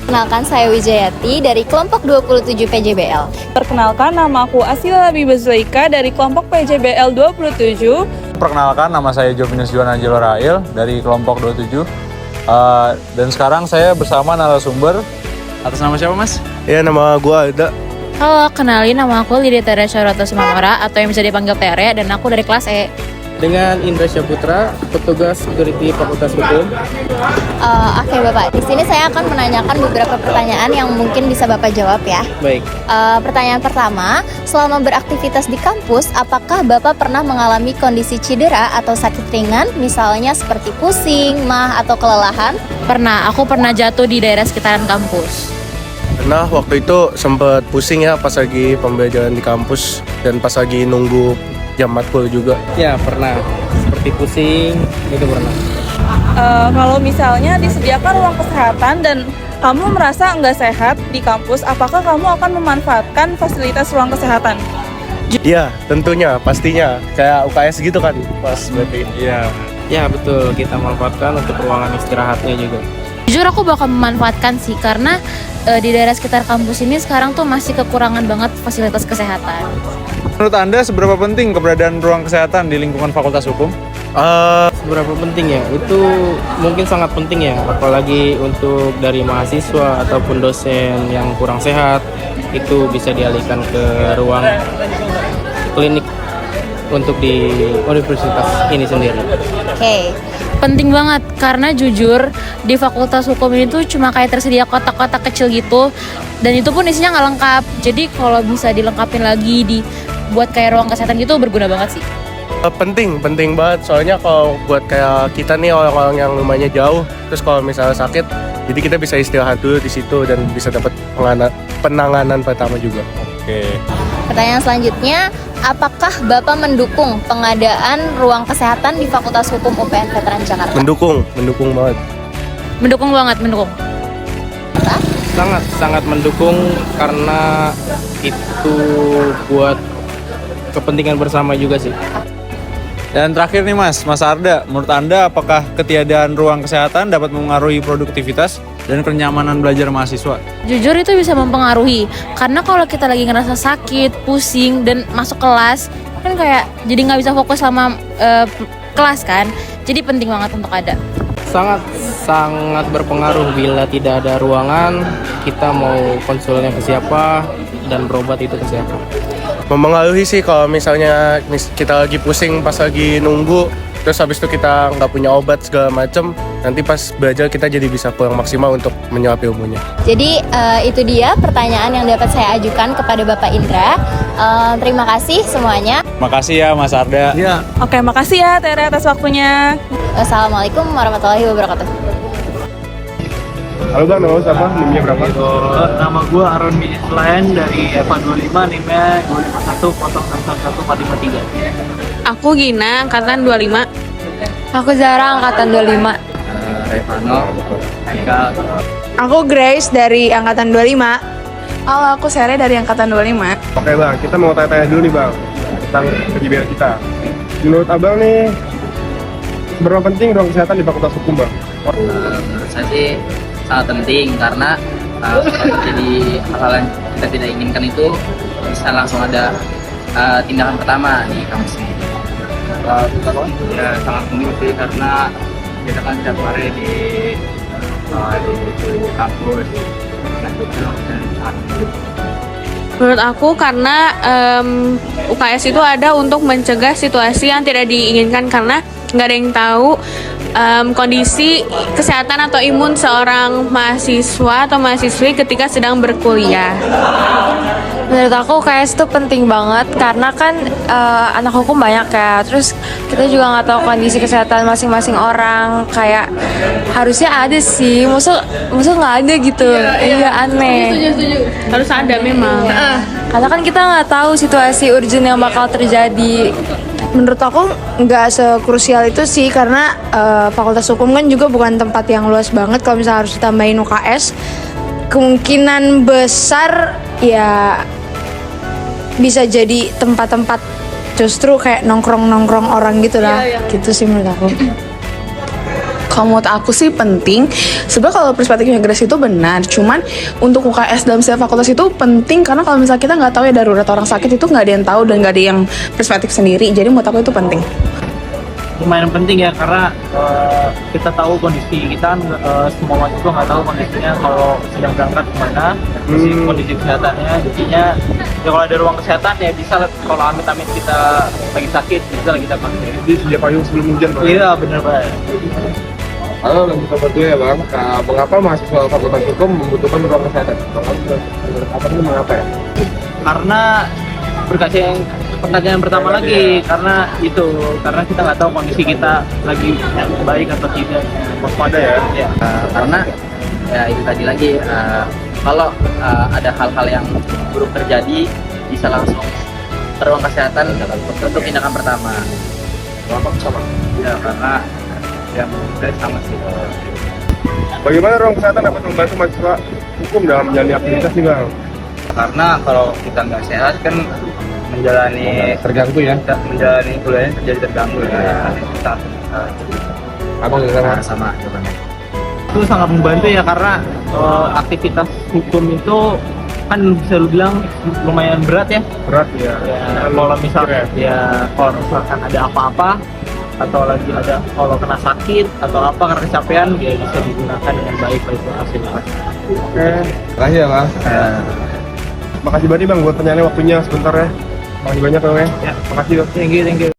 Kenalkan, saya Wijayati dari kelompok 27 PJBL. Perkenalkan, nama aku Asila Bibazlaika dari kelompok PJBL 27. Perkenalkan, nama saya Jovinus Juan Angelo Rail dari kelompok 27. Dan sekarang saya bersama narasumber. Atas nama siapa, Mas? Ya, nama gua Alda. Halo, kenalin, nama aku Lydia Tere Syarota Sumamora atau yang bisa dipanggil Tere, dan aku dari kelas E. Dengan Indra Syaputra, petugas security Fakultas Hukum. Oke Bapak, di sini saya akan menanyakan beberapa pertanyaan yang mungkin bisa Bapak jawab ya. Baik. Pertanyaan pertama, selama beraktivitas di kampus, apakah Bapak pernah mengalami kondisi cedera atau sakit ringan, misalnya seperti pusing, mah, atau kelelahan? Aku pernah jatuh di daerah sekitaran kampus. Nah, waktu itu sempet pusing ya pas lagi pembelajaran di kampus dan pas lagi nunggu jam matkul juga. Ya, pernah. Seperti pusing, itu pernah. Kalau misalnya disediakan ruang kesehatan dan kamu merasa nggak sehat di kampus, apakah kamu akan memanfaatkan fasilitas ruang kesehatan? Iya, tentunya, pastinya. Kayak UKS gitu kan, pas berarti. Iya. Ya, betul. Kita manfaatkan untuk ruangan istirahatnya juga. Jujur aku bakal memanfaatkan sih, karena di daerah sekitar kampus ini sekarang tuh masih kekurangan banget fasilitas kesehatan. Menurut Anda seberapa penting keberadaan ruang kesehatan di lingkungan Fakultas Hukum? Seberapa penting ya? Itu mungkin sangat penting ya, apalagi untuk dari mahasiswa ataupun dosen yang kurang sehat, itu bisa dialihkan ke ruang klinik untuk di universitas ini sendiri. Oke. Penting banget, karena jujur di Fakultas Hukum ini tuh cuma kayak tersedia kotak-kotak kecil gitu, dan itu pun isinya nggak lengkap. Jadi kalau bisa dilengkapin lagi, buat kayak ruang kesehatan gitu, berguna banget sih. Penting banget. Soalnya kalau buat kayak kita nih orang-orang yang rumahnya jauh, terus kalau misalnya sakit, jadi kita bisa istirahat dulu di situ dan bisa dapat penanganan pertama juga. Oke. Pertanyaan selanjutnya, apakah Bapak mendukung pengadaan ruang kesehatan di Fakultas Hukum UPN Veteran Jakarta? Mendukung banget. Mendukung banget. Sangat mendukung karena itu buat kepentingan bersama juga sih. Dan terakhir nih Mas Arda, menurut Anda apakah ketiadaan ruang kesehatan dapat mengaruhi produktivitas dan kenyamanan belajar mahasiswa? Jujur itu bisa mempengaruhi, karena kalau kita lagi ngerasa sakit, pusing, dan masuk kelas, kan kayak jadi nggak bisa fokus selama kelas kan. Jadi penting banget untuk ada. Sangat berpengaruh bila tidak ada ruangan, kita mau konsulnya ke siapa dan berobat itu ke siapa. Mempengaruhi sih kalau misalnya kita lagi pusing pas lagi nunggu, terus habis itu kita nggak punya obat segala macem, nanti pas belajar kita jadi bisa kurang maksimal untuk menyerap ilmunya. Jadi itu dia pertanyaan yang dapat saya ajukan kepada Bapak Indra. Terima kasih semuanya. Makasih ya Mas Arda. Iya. Oke, makasih ya Tere atas waktunya. Assalamualaikum warahmatullahi wabarakatuh. Halo Bang, nama siapa? NIM-nya berapa? Nama gue Aron Mislain dari EVA 25, NIM-nya 251 Aku Gina, angkatan 25. Aku Zara, angkatan 25. Revano, Haikal. Aku Grace dari angkatan 25. Halo, aku Sere dari angkatan 25. Oke Bang, kita mau tanya-tanya dulu nih Bang tentang PJBL kita. Menurut Abang nih, seberapa penting ruang kesehatan di Fakultas Hukum Bang? Menurut saya sih sangat penting karena jadi hal yang kita tidak inginkan itu bisa langsung ada tindakan pertama di kampus ini. Ya sangat penting sih karena kita kan setiap hari di kampus. Menurut aku karena UKS itu ada untuk mencegah situasi yang tidak diinginkan, karena nggak ada yang tahu kondisi kesehatan atau imun seorang mahasiswa atau mahasiswi ketika sedang berkuliah. Menurut aku UKS itu penting banget, karena kan anak hukum banyak ya. Terus kita juga nggak tahu kondisi kesehatan masing-masing orang. Kayak harusnya ada sih, maksud nggak ada gitu. Iya aneh. Setuju. Harus ada memang. Karena kan kita nggak tahu situasi urgent yang bakal terjadi. Menurut aku nggak sekrusial itu sih, karena Fakultas Hukum kan juga bukan tempat yang luas banget. Kalau misalnya harus ditambahin UKS, kemungkinan besar ya bisa jadi tempat-tempat justru kayak nongkrong orang gitu lah. Gitu sih menurut aku. Kalau menurut aku sih penting. Sebenarnya kalau perspektifnya Grace itu benar. Cuman untuk UKS dalam setiap fakultas itu penting karena kalau misalnya kita nggak tahu ya darurat orang sakit itu nggak ada yang tahu dan nggak ada yang perspektif sendiri. Jadi menurut aku itu penting. Lumayan penting ya karena kita tahu kondisi kita, semua mahasiswa nggak tahu kondisinya kalau sedang berangkat kemana, kondisi kesehatannya. Jadinya ya kalau ada ruang kesehatan ya bisa lah, kalau amit-amit kita lagi sakit bisa lah kita pakai. Jadi sedia payung sebelum hujan, Bang. Iya benar Pak. Halo, lanjut nomor 2 ya, Bang. Mengapa mahasiswa Fakultas Hukum membutuhkan ruang kesehatan? Apa itu mengapa ya? Karena berkaca yang pertanyaan pertama lagi, karena kita nggak tahu kondisi kita lagi baik atau tidak. Waspada ya? Ya. Karena ya itu tadi lagi, kalau ada hal-hal yang buruk terjadi bisa langsung ke ruang kesehatan untuk tindakan pertama. Kenapa sama? Ya karena yang sama sih. Bagaimana ruang kesehatan dapat membantu mahasiswa hukum dalam menjalani aktivitas nih, Bang? Karena kalau kita nggak sehat kan menjalani kuliahnya jadi terganggu ya. Abang juga Sama jawabannya. Itu sangat membantu ya karena aktivitas hukum itu kan bisa lu bilang lumayan berat ya. berat ya. Kalau misalkan ada apa-apa atau lagi ada kalau kena sakit atau apa karena kecapean ya bisa digunakan dengan baik hasilnya. Oke. Makasih ya, Bang. Makasih banget, Bang, buat pertanyaannya waktunya sebentar ya. Makasih banyak, Bang. Ya. Makasih, Bang. Thank you.